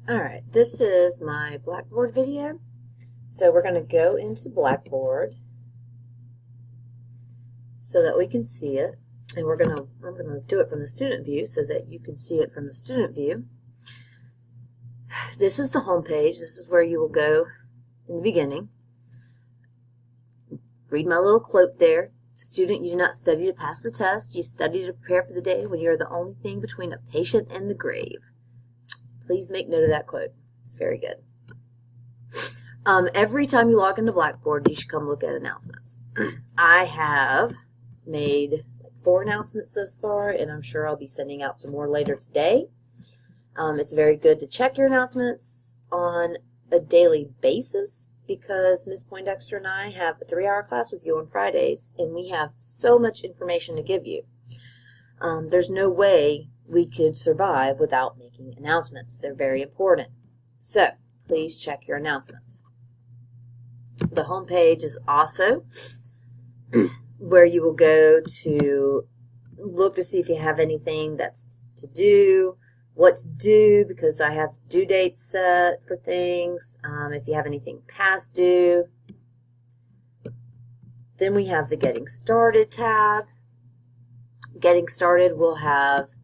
Alright, this is my Blackboard video. So we're going to go into Blackboard so that we can see it. And I'm going to do it from the student view so that you can see it from the student view. This is the home page. This is where you will go in the beginning. Read my little quote there. Student, you do not study to pass the test. You study to prepare for the day when you are the only thing between a patient and the grave. Please make note of that quote. It's very good. Every time you log into Blackboard, you should come look at announcements. I have made 4 announcements this far, and I'm sure I'll be sending out some more later today. It's very good to check your announcements on a daily basis because Ms. Poindexter and I have a 3-hour class with you on Fridays, and we have so much information to give you. There's no way we could survive without making announcements. They're very important. So please check your announcements. The home page is also where you will go to look to see if you have anything that's to do, what's due, because I have due dates set for things, if you have anything past due. Then we have the Getting Started tab. Getting Started will have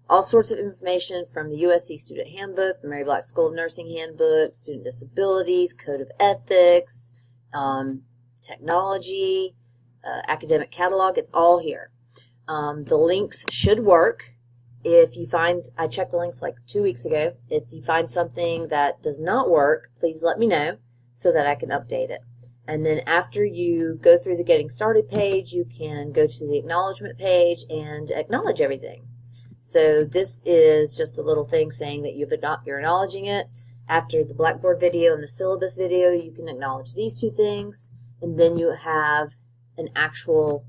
all sorts of information from the USC Student Handbook, the Mary Black School of Nursing Handbook, Student Disabilities, Code of Ethics, technology, academic catalog. It's all here. The links should work. If you find, I checked the links like 2 weeks ago. If you find something that does not work, please let me know so that I can update it. And then after you go through the Getting Started page, you can go to the acknowledgement page and acknowledge everything. So this is just a little thing saying that you're acknowledging it. After the Blackboard video and the syllabus video, you can acknowledge these 2 things, and then you have an actual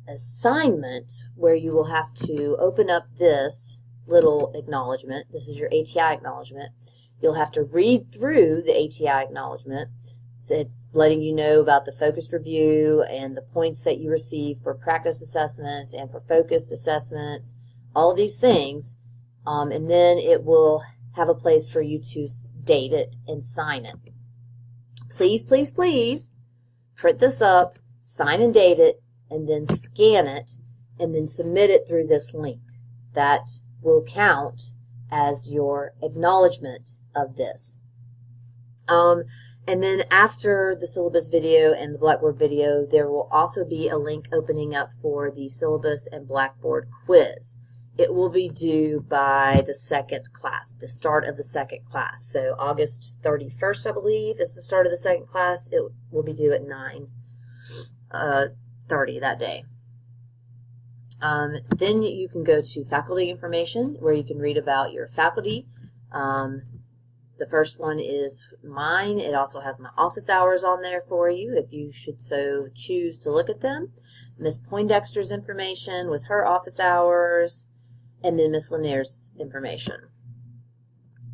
assignment where you will have to open up this little acknowledgement. This is your ATI acknowledgement. You'll have to read through the ATI acknowledgement. So it's letting you know about the focused review and the points that you receive for practice assessments and for focused assessments, all of these things, and then it will have a place for you to date it and sign it. Please, please, please print this up, sign and date it, and then scan it, and then submit it through this link. That will count as your acknowledgement of this. And then after the syllabus video and the Blackboard video, there will also be a link opening up for the syllabus and Blackboard quiz. It will be due by the 2nd class, the start of the 2nd class. So August 31st, I believe, is the start of the 2nd class. It will be due at 9:30 that day. Then you can go to faculty information where you can read about your faculty. The first one is mine. It also has my office hours on there for you if you should so choose to look at them. Miss Poindexter's information with her office hours, and then Miss Lanier's information.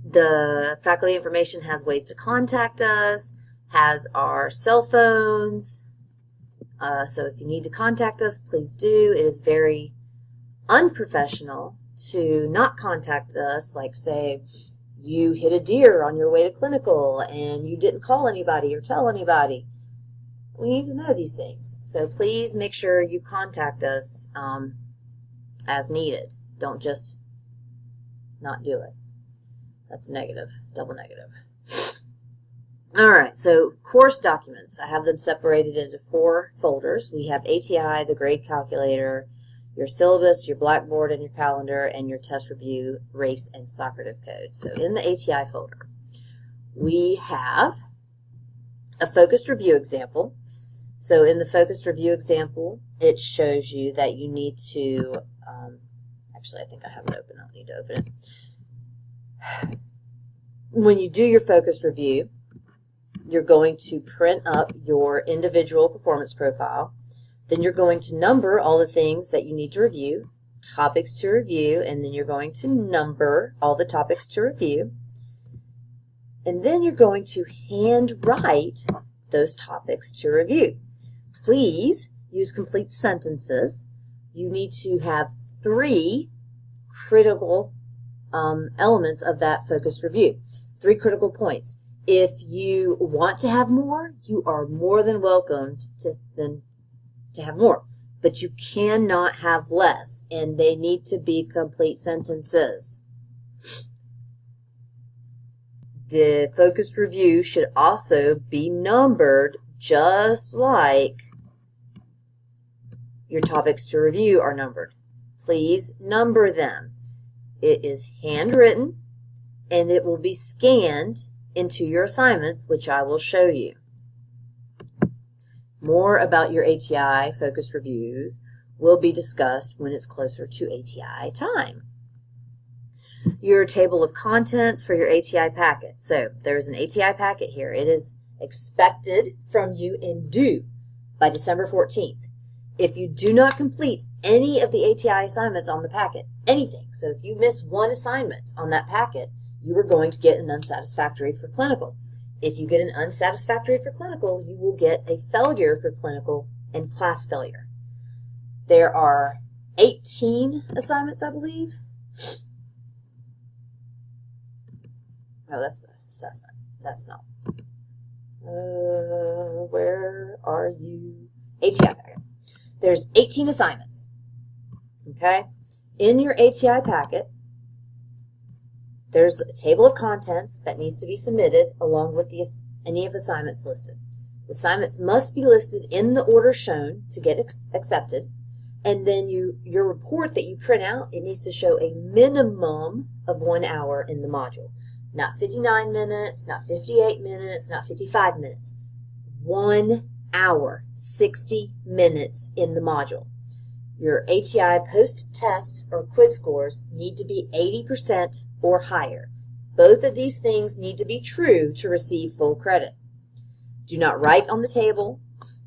The faculty information has ways to contact us, has our cell phones. So if you need to contact us, please do. It is very unprofessional to not contact us, like say you hit a deer on your way to clinical and you didn't call anybody or tell anybody. We need to know these things. So please make sure you contact us as needed. Don't just not do it. That's negative, double negative. All right, so course documents. I have them separated into 4 folders. We have ATI, the grade calculator, your syllabus, your Blackboard and your calendar, and your test review, race, and socrative code. So in the ATI folder, we have a focused review example. So in the focused review example, it shows you that you need to, actually I think I have it open. I don't need to open it. When you do your focused review, you're going to print up your individual performance profile. Then you're going to number all the things that you need to review, topics to review, and then you're going to number all the topics to review. And then you're going to handwrite those topics to review. Please use complete sentences. You need to have 3 critical elements of that focused review. 3 critical points. If you want to have more, you are more than welcome to have more. But you cannot have less, and they need to be complete sentences. The focused review should also be numbered just like your topics to review are numbered. Please number them. It is handwritten, and it will be scanned into your assignments, which I will show you. More about your ATI focused review will be discussed when it's closer to ATI time. Your table of contents for your ATI packet. So there's an ATI packet here. It is expected from you and due by December 14th. If you do not complete any of the ATI assignments on the packet, anything, so if you miss one assignment on that packet, you are going to get an unsatisfactory for clinical. If you get an unsatisfactory for clinical, you will get a failure for clinical and class failure. There are 18 assignments, I believe. Oh, that's the assessment. That's not. Where are you? ATI packet. There's 18 assignments. Okay? In your ATI packet, there's a table of contents that needs to be submitted along with any of the assignments listed. The assignments must be listed in the order shown to get accepted, and then your report that you print out, it needs to show a minimum of 1 hour in the module. Not 59 minutes, not 58 minutes, not 55 minutes. 1 hour, 60 minutes in the module. Your ATI post-test or quiz scores need to be 80% or higher. Both of these things need to be true to receive full credit. Do not write on the table,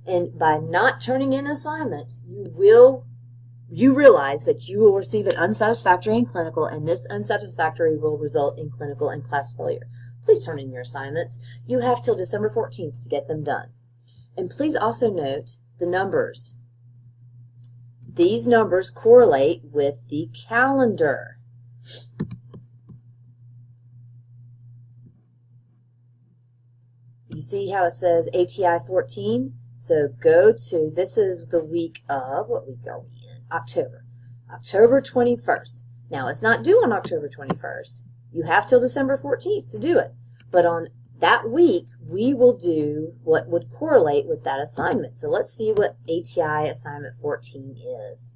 and by not turning in an assignment, you realize that you will receive an unsatisfactory in clinical, and this unsatisfactory will result in clinical and class failure. Please turn in your assignments. You have till December 14th to get them done. And please also note the numbers. These numbers correlate with the calendar. You see how it says ATI 14? So go to, this is the week of, what week are we in? October. October 21st. Now, it's not due on October 21st. You have till December 14th to do it. But on that week, we will do what would correlate with that assignment. So let's see what ATI Assignment 14 is.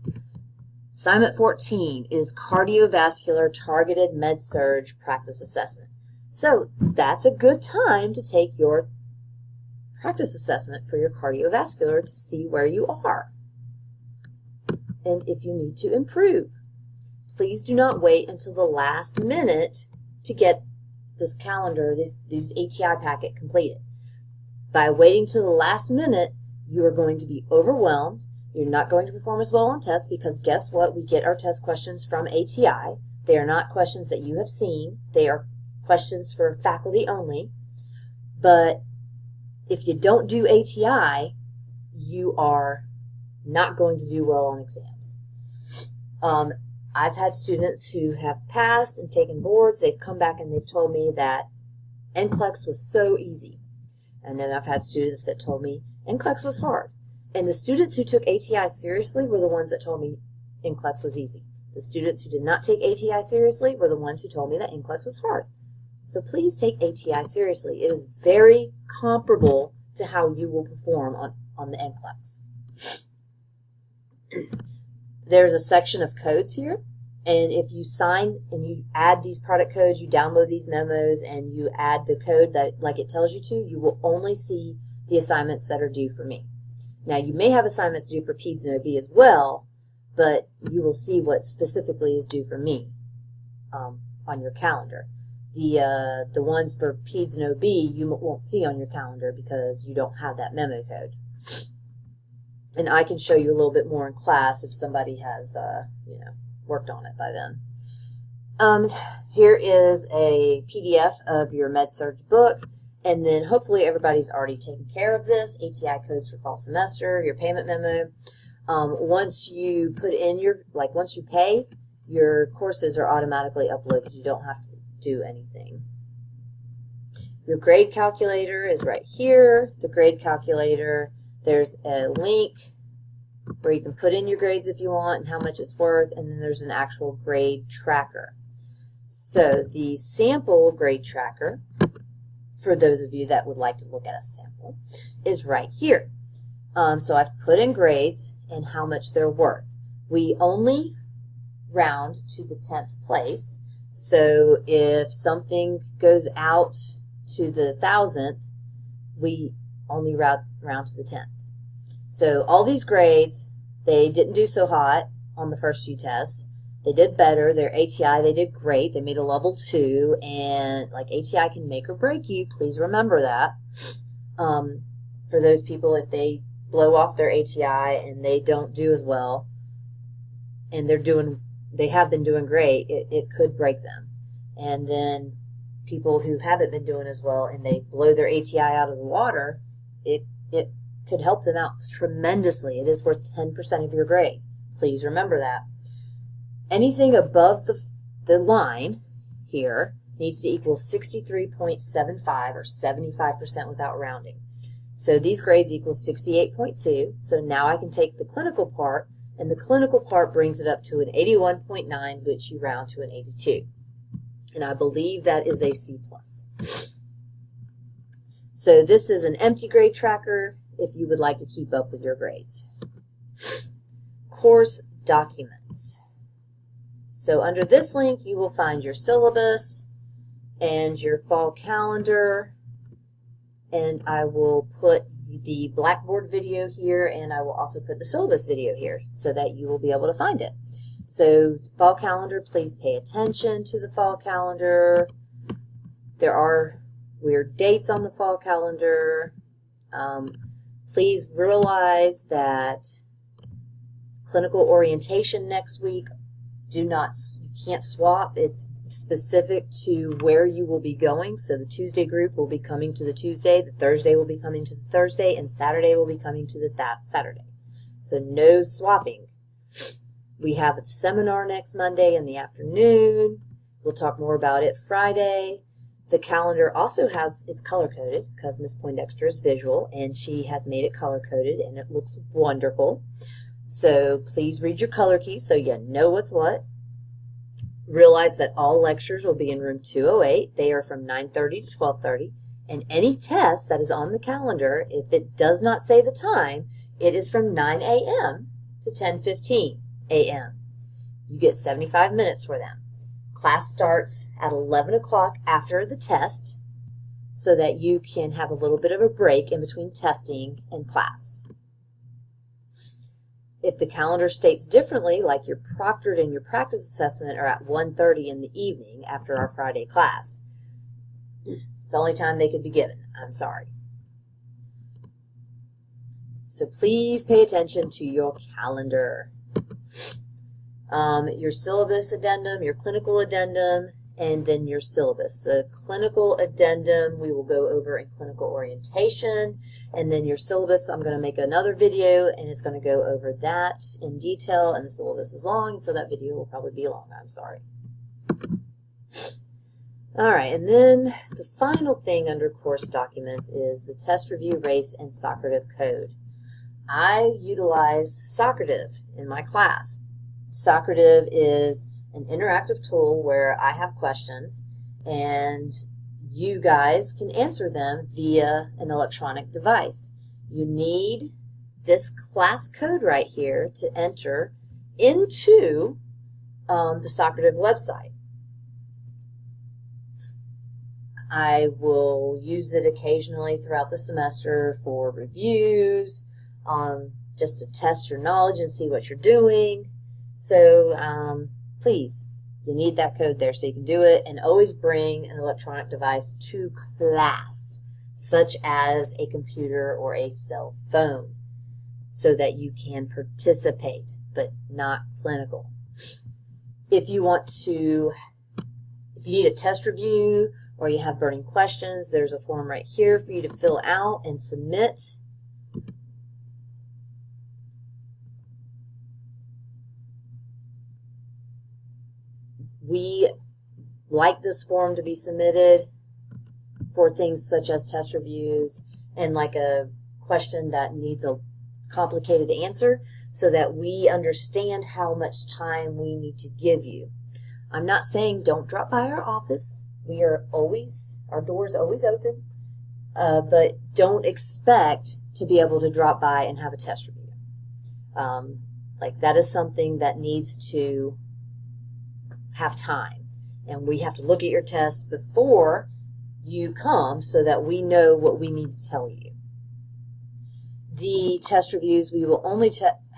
Assignment 14 is Cardiovascular Targeted Med-Surg Practice Assessment. So that's a good time to take your practice assessment for your cardiovascular to see where you are and if you need to improve. Please do not wait until the last minute to get this calendar, these ATI packet completed. By waiting till the last minute, you are going to be overwhelmed. You're not going to perform as well on tests because guess what? We get our test questions from ATI. They are not questions that you have seen. They are questions for faculty only. But if you don't do ATI, you are not going to do well on exams. I've had students who have passed and taken boards. They've come back and they've told me that NCLEX was so easy. And then I've had students that told me NCLEX was hard. And the students who took ATI seriously were the ones that told me NCLEX was easy. The students who did not take ATI seriously were the ones who told me that NCLEX was hard. So please take ATI seriously. It is very comparable to how you will perform on the NCLEX. There's a section of codes here, and if you sign and you add these product codes, you download these memos, and you add the code that like it tells you to, you will only see the assignments that are due for me. Now, you may have assignments due for PEDS and OB as well, but you will see what specifically is due for me on your calendar. The ones for PEDS and OB you won't see on your calendar because you don't have that memo code. And I can show you a little bit more in class if somebody has worked on it by then. Here is a PDF of your Med-Surg book, and then hopefully everybody's already taken care of this. ATI codes for fall semester, your payment memo. Once you put in once you pay, your courses are automatically uploaded. You don't have to do anything. Your grade calculator is right here. The grade calculator, there's a link where you can put in your grades if you want and how much it's worth, and then there's an actual grade tracker. So the sample grade tracker, for those of you that would like to look at a sample, is right here. So I've put in grades and how much they're worth. We only round to the 10th place, so if something goes out to the 1000th, we only round to the 10th. So all these grades, they didn't do so hot on the first few tests. They did better. Their ATI, they did great. They made a level 2, and like ATI can make or break you. Please remember that. For those people, if they blow off their ATI and they don't do as well, and they have been doing great, it could break them. And then people who haven't been doing as well and they blow their ATI out of the water, it could help them out tremendously. It is worth 10% of your grade. Please remember that. Anything above the line here needs to equal 63.75 or 75% without rounding. So these grades equal 68.2. So now I can take the clinical part, and the clinical part brings it up to an 81.9, which you round to an 82. And I believe that is a C+. So this is an empty grade tracker if you would like to keep up with your grades. Course documents. So under this link, you will find your syllabus and your fall calendar, and I will put the Blackboard video here, and I will also put the syllabus video here so that you will be able to find it. So fall calendar, please pay attention to the fall calendar. There are weird dates on the fall calendar. Please realize that clinical orientation next week, you can't swap. It's specific to where you will be going. So the Tuesday group will be coming to the Tuesday, the Thursday will be coming to the Thursday, and Saturday will be coming to the Saturday. So no swapping. We have a seminar next Monday in the afternoon. We'll talk more about it Friday. The calendar also it's color-coded because Ms. Poindexter is visual, and she has made it color-coded, and it looks wonderful. So please read your color key so you know what's what. Realize that all lectures will be in room 208. They are from 9:30 to 12:30. And any test that is on the calendar, if it does not say the time, it is from 9 a.m. to 10:15 a.m. You get 75 minutes for them. Class starts at 11 o'clock after the test so that you can have a little bit of a break in between testing and class. If the calendar states differently, like your proctored and your practice assessment are at 1:30 in the evening after our Friday class, it's the only time they could be given. I'm sorry. So please pay attention to your calendar. Your syllabus addendum, your clinical addendum, and then your syllabus. The clinical addendum we will go over in clinical orientation, and then your syllabus, I'm going to make another video, and it's going to go over that in detail, and the syllabus is long, so that video will probably be long. I'm sorry. All right, and then the final thing under course documents is the test review, race, and Socrative code. I utilize Socrative in my class. Socrative is an interactive tool where I have questions and you guys can answer them via an electronic device. You need this class code right here to enter into the Socrative website. I will use it occasionally throughout the semester for reviews, just to test your knowledge and see what you're doing. So please, you need that code there so you can do it, and always bring an electronic device to class, such as a computer or a cell phone, so that you can participate, but not clinical. If you need a test review or you have burning questions, there's a form right here for you to fill out and submit. We like this form to be submitted for things such as test reviews and like a question that needs a complicated answer so that we understand how much time we need to give you. I'm not saying don't drop by our office. Our door's always open, but don't expect to be able to drop by and have a test review. Like that is something that needs to have time, and we have to look at your tests before you come so that we know what we need to tell you. The test reviews, we will only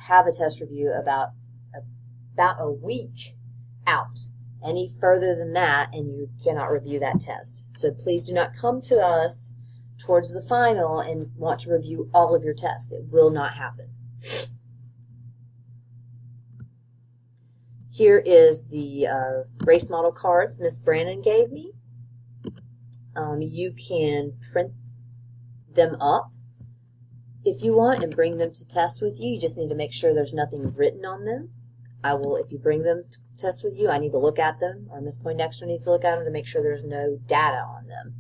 have a test review about a week out. Any further than that, and you cannot review that test. So please do not come to us towards the final and want to review all of your tests. It will not happen. Here is the race model cards Miss Brannon gave me. You can print them up if you want and bring them to test with you. You just need to make sure there's nothing written on them. If you bring them to test with you, I need to look at them, or Ms. Poindexter needs to look at them to make sure there's no data on them.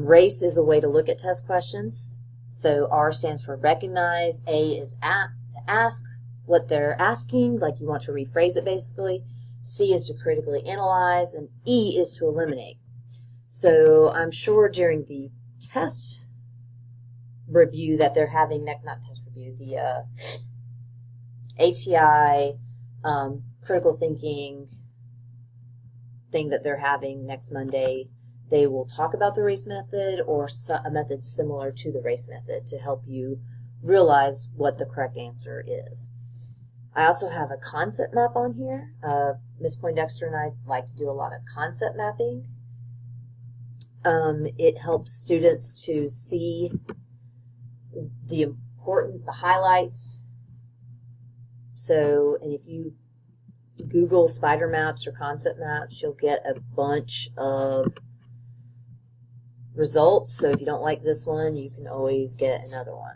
RACE is a way to look at test questions. So R stands for recognize, A is to ask what they're asking, like you want to rephrase it basically. C is to critically analyze, and E is to eliminate. So I'm sure during the test review that they're having, not test review, the ATI critical thinking thing that they're having next Monday, they will talk about the RACE method or a method similar to the RACE method to help you realize what the correct answer is. I also have a concept map on here. Ms. Poindexter and I like to do a lot of concept mapping. It helps students to see the highlights. So, and if you Google spider maps or concept maps, you'll get a bunch of results. So if you don't like this one, you can always get another one.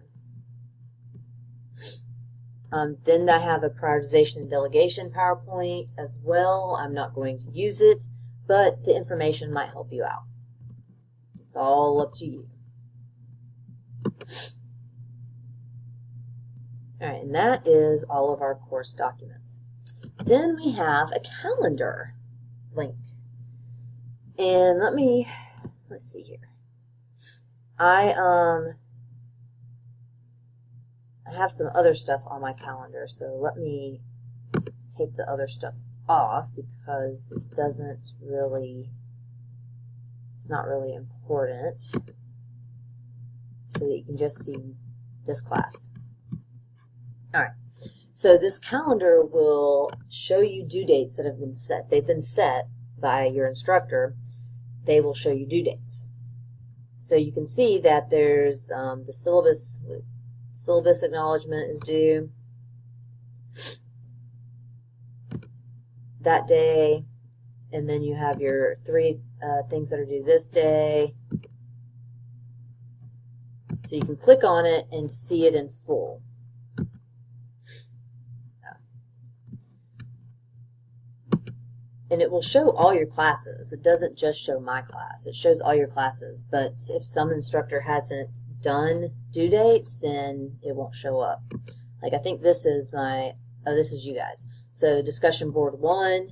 Then I have a prioritization and delegation PowerPoint as well. I'm not going to use it, but the information might help you out. It's all up to you. All right, and that is all of our course documents. Then we have a calendar link. And let's see here. I have some other stuff on my calendar, so let me take the other stuff off because it's not really important, so that you can just see this class. All right, so this calendar will show you due dates that have been set. They've been set by your instructor. They will show you due dates. So you can see that there's the syllabus acknowledgement is due that day, and then you have your 3 things that are due this day. So you can click on it and see it in full. And it will show all your classes. It doesn't just show my class. It shows all your classes. But if some instructor hasn't done due dates, then it won't show up. Like I think this is this is you guys. So discussion board 1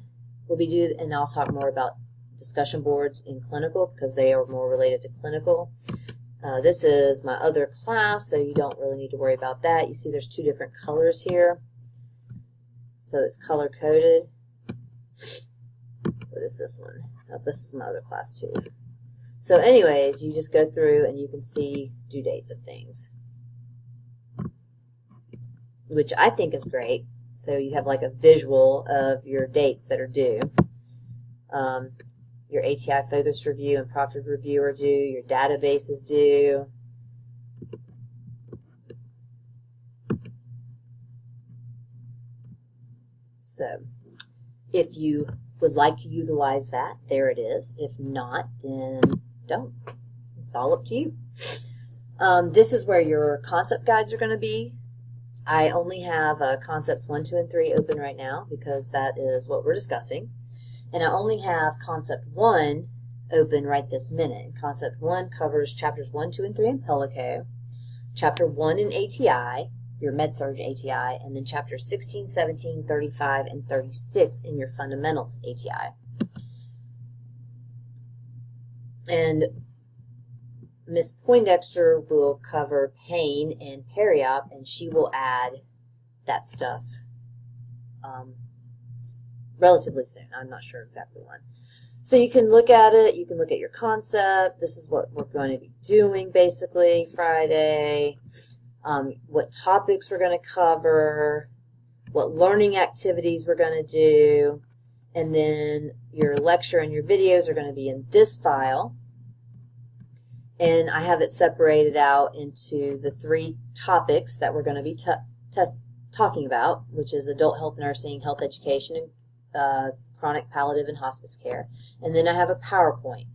will be due, and I'll talk more about discussion boards in clinical because they are more related to clinical. This is my other class, so you don't really need to worry about that. You see there's 2 different colors here. So it's color coded. What is this one? Oh, this is my other class too. So anyways, you just go through and you can see due dates of things, which I think is great. So you have like a visual of your dates that are due. Your ATI focused review and proctored review are due. Your database is due. So if you would like to utilize that, there it is. If not, then don't. It's all up to you. This is where your concept guides are going to be. I only have concepts 1, 2, and 3 open right now because that is what we're discussing. And I only have Concept 1 open right this minute. And Concept 1 covers Chapters 1, 2, and 3 in Pellico, Chapter 1 in ATI, your Med-Surg ATI, and then Chapters 16, 17, 35, and 36 in your Fundamentals ATI. And Miss Poindexter will cover pain and periop, and she will add that stuff relatively soon. I'm not sure exactly when. So you can look at it. You can look at your concept. This is what we're going to be doing basically Friday. What topics we're going to cover, what learning activities we're going to do, and then your lecture and your videos are going to be in this file. And I have it separated out into the 3 topics that we're going to be talking about, which is adult health nursing, health education, and chronic palliative and hospice care. And then I have a PowerPoint.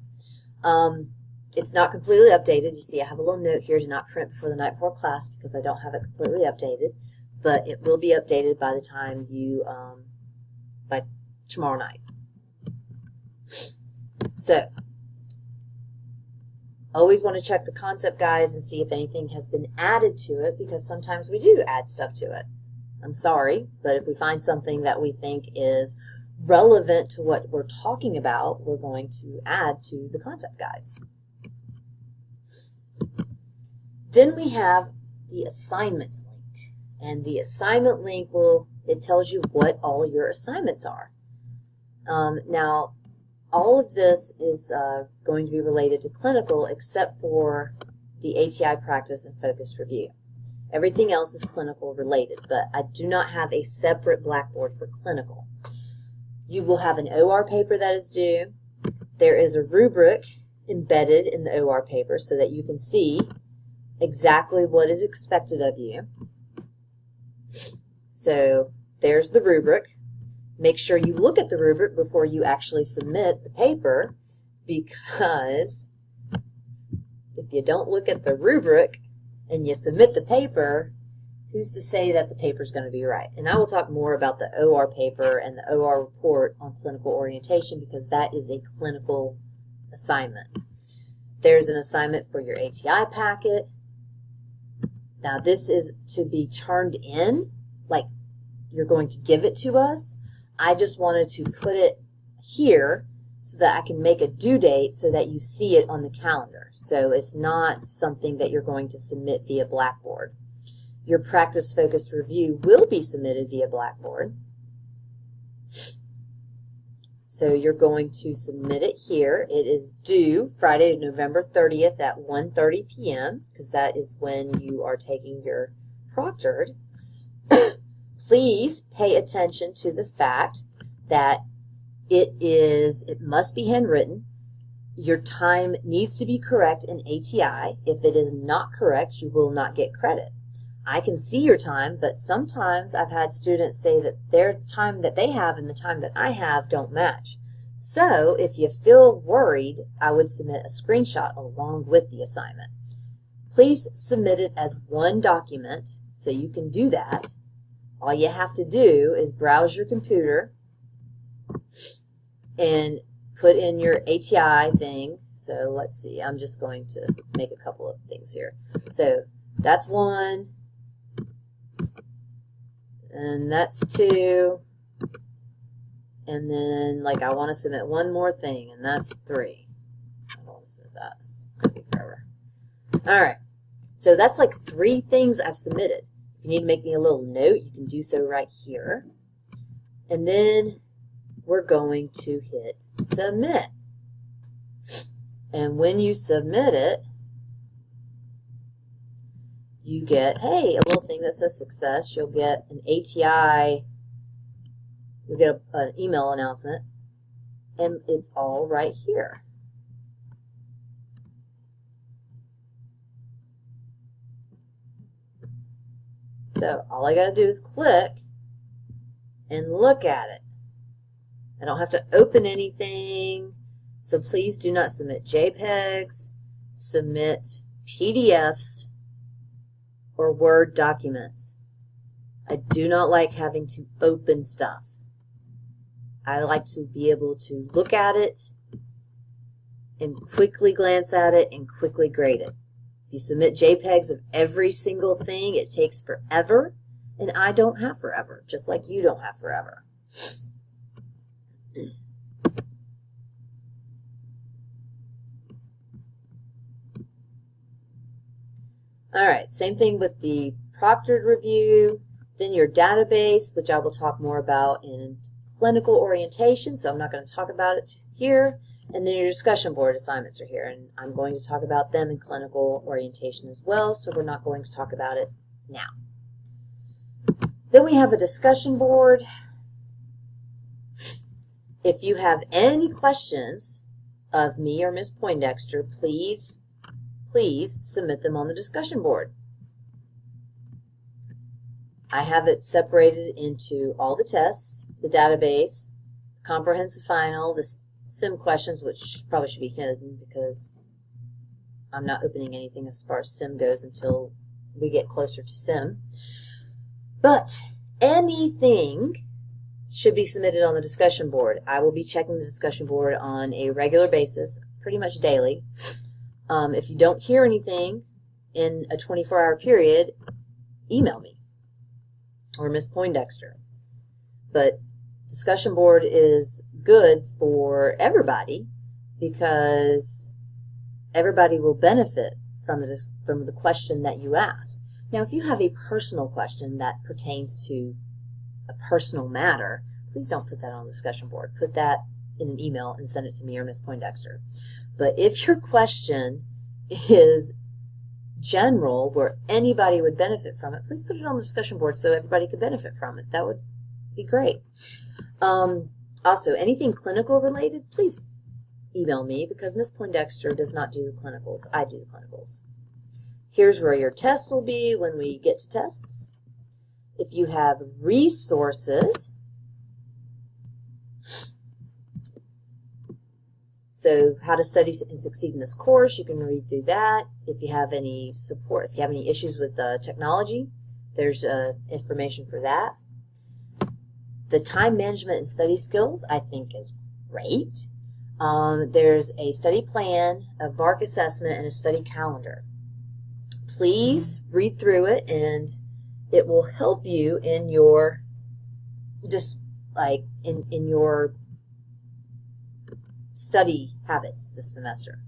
It's not completely updated. You see I have a little note here to not print before the night before class because I don't have it completely updated, but it will be updated by the time you, by tomorrow night. So, always want to check the concept guides and see if anything has been added to it, because sometimes we do add stuff to it. I'm sorry, but if we find something that we think is relevant to what we're talking about, we're going to add to the concept guides. Then we have the assignments link. And the assignment link it tells you what all your assignments are. Now, all of this is going to be related to clinical except for the ATI practice and focused review. Everything else is clinical related, but I do not have a separate Blackboard for clinical. You will have an OR paper that is due. There is a rubric embedded in the OR paper so that you can see exactly what is expected of you. So there's the rubric. Make sure you look at the rubric before you actually submit the paper, because if you don't look at the rubric and you submit the paper, who's to say that the paper is going to be right? And I will talk more about the OR paper and the OR report on clinical orientation, because that is a clinical assignment. There's an assignment for your ATI packet. Now this is to be turned in, like you're going to give it to us. I just wanted to put it here so that I can make a due date so that you see it on the calendar. So it's not something that you're going to submit via Blackboard. Your practice-focused review will be submitted via Blackboard. So you're going to submit it here. It is due Friday, November 30th at 1:30 p.m. because that is when you are taking your proctored. Please pay attention to the fact that it must be handwritten. Your time needs to be correct in ATI. If it is not correct, you will not get credit. I can see your time, but sometimes I've had students say that their time that they have and the time that I have don't match. So if you feel worried, I would submit a screenshot along with the assignment. Please submit it as one document so you can do that. All you have to do is browse your computer and put in your ATI thing. So let's see, I'm just going to make a couple of things here. So that's 1, and that's 2, and then like I want to submit one more thing, and that's 3. I don't want to submit that. It's going to be forever. All right, so that's like 3 things I've submitted. If you need to make me a little note, you can do so right here. And then we're going to hit submit. And when you submit it, you get, hey, a little thing that says success. You'll get an ATI, you'll get an email announcement, and it's all right here. So all I got to do is click and look at it. I don't have to open anything. So please do not submit JPEGs, submit PDFs, or Word documents. I do not like having to open stuff. I like to be able to look at it and quickly glance at it and quickly grade it. If you submit JPEGs of every single thing, it takes forever, and I don't have forever, just like you don't have forever. All right, same thing with the proctored review, then your database, which I will talk more about in clinical orientation, so I'm not going to talk about it here. And then your discussion board assignments are here, and I'm going to talk about them in clinical orientation as well, so we're not going to talk about it now. Then we have a discussion board. If you have any questions of me or Ms. Poindexter, please submit them on the discussion board. I have it separated into all the tests, the database, comprehensive final, the sim questions, which probably should be hidden because I'm not opening anything as far as sim goes until we get closer to sim. But anything should be submitted on the discussion board. I will be checking the discussion board on a regular basis, pretty much daily. If you don't hear anything in a 24-hour period, email me or Ms. Poindexter. But discussion board is good for everybody because everybody will benefit from the question that you ask. Now, if you have a personal question that pertains to a personal matter, please don't put that on the discussion board. Put that in an email and send it to me or Ms. Poindexter. But if your question is general, where anybody would benefit from it, please put it on the discussion board so everybody could benefit from it. That would be great. Also, anything clinical related, please email me because Ms. Poindexter does not do the clinicals. I do the clinicals. Here's where your tests will be when we get to tests. If you have resources, so how to study and succeed in this course, you can read through that. If you have any support, if you have any issues with technology, there's information for that. The time management and study skills, I think, is great. There's a study plan, a VARC assessment, and a study calendar. Please read through it, and it will help you in your in your study habits this semester.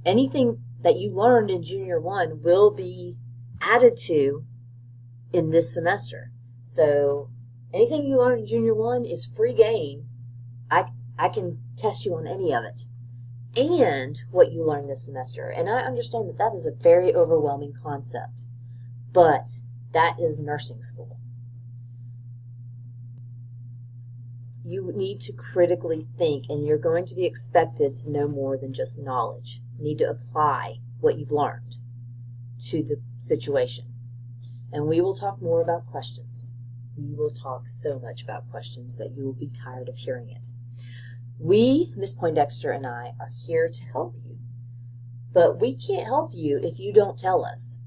Anything that you learned in Junior 1 will be added to in this semester. So anything you learned in Junior 1 is free game. I can test you on any of it. And what you learned this semester. And I understand that that is a very overwhelming concept. But that is nursing school. You need to critically think, and you're going to be expected to know more than just knowledge. You need to apply what you've learned to the situation. And we will talk more about questions. We will talk so much about questions that you will be tired of hearing it. We, Ms. Poindexter and I, are here to help you. But we can't help you if you don't tell us.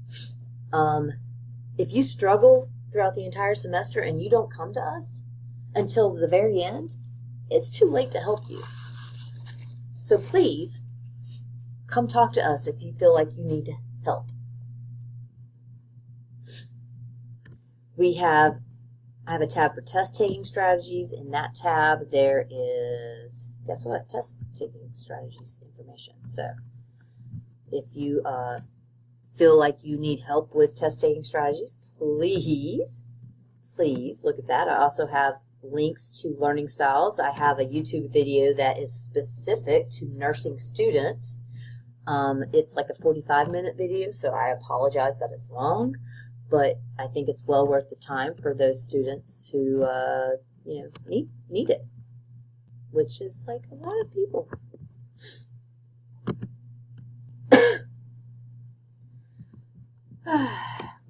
If you struggle throughout the entire semester and you don't come to us until the very end, it's too late to help you. So please, come talk to us if you feel like you need help. I have a tab for test taking strategies. In that tab, there is, guess what? Test taking strategies information. So if you feel like you need help with test taking strategies, please look at that. I also have links to learning styles. I have a YouTube video that is specific to nursing students. It's like a 45-minute video, so I apologize that it's long. But I think it's well worth the time for those students who, need it, which is like a lot of people.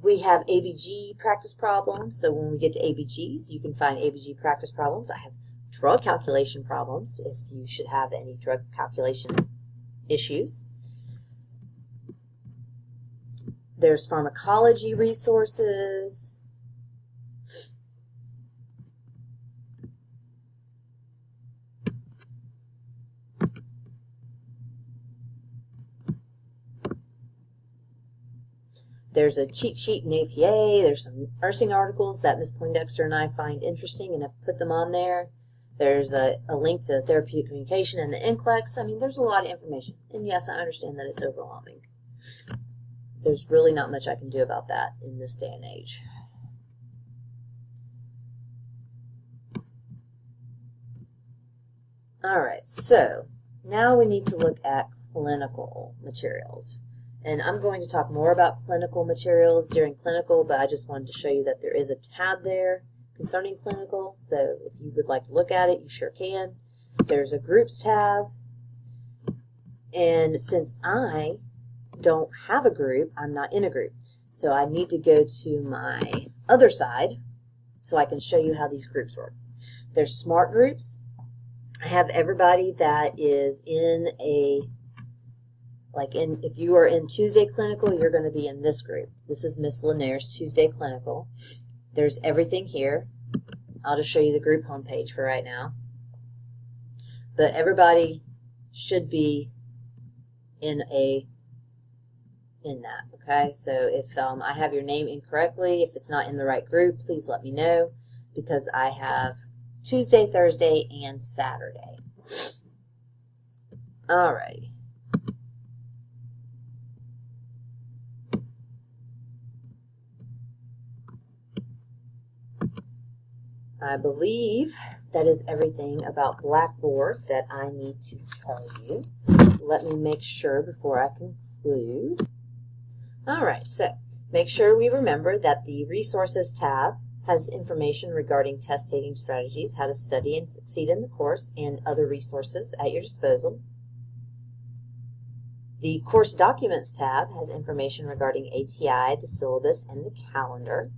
We have ABG practice problems. So when we get to ABGs, you can find ABG practice problems. I have drug calculation problems if you should have any drug calculation issues. There's pharmacology resources. There's a cheat sheet in APA. There's some nursing articles that Ms. Poindexter and I find interesting and have put them on there. There's a link to therapeutic communication and the NCLEX. I mean, there's a lot of information. And yes, I understand that it's overwhelming. There's really not much I can do about that in this day and age. All right, so now we need to look at clinical materials. And I'm going to talk more about clinical materials during clinical, but I just wanted to show you that there is a tab there concerning clinical. So if you would like to look at it, you sure can. There's a groups tab. And since I don't have a group, I'm not in a group. So I need to go to my other side so I can show you how these groups work. There's smart groups. I have everybody that is in a, if you are in Tuesday Clinical, you're going to be in this group. This is Miss Lanaire's Tuesday Clinical. There's everything here. I'll just show you the group homepage for right now. But everybody should be in that, okay? So if I have your name incorrectly, if it's not in the right group, please let me know, because I have Tuesday, Thursday, and Saturday. Alrighty. I believe that is everything about Blackboard that I need to tell you. Let me make sure before I conclude. Alright, so make sure we remember that the Resources tab has information regarding test taking strategies, how to study and succeed in the course, and other resources at your disposal. The Course Documents tab has information regarding ATI, the syllabus, and the calendar.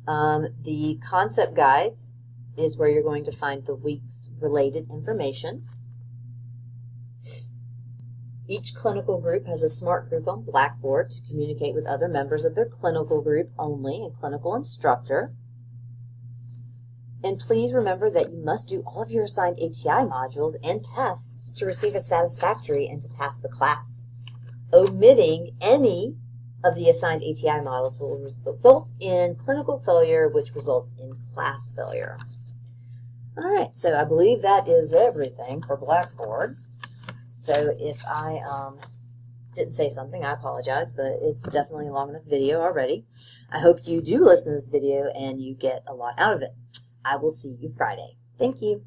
The Concept Guides is where you're going to find the week's related information. Each clinical group has a smart group on Blackboard to communicate with other members of their clinical group only and clinical instructor. And please remember that you must do all of your assigned ATI modules and tests to receive a satisfactory and to pass the class. Omitting any of the assigned ATI models will result in clinical failure, which results in class failure. All right, so I believe that is everything for Blackboard. So if I didn't say something, I apologize, but it's definitely a long enough video already. I hope you do listen to this video and you get a lot out of it. I will see you Friday. Thank you.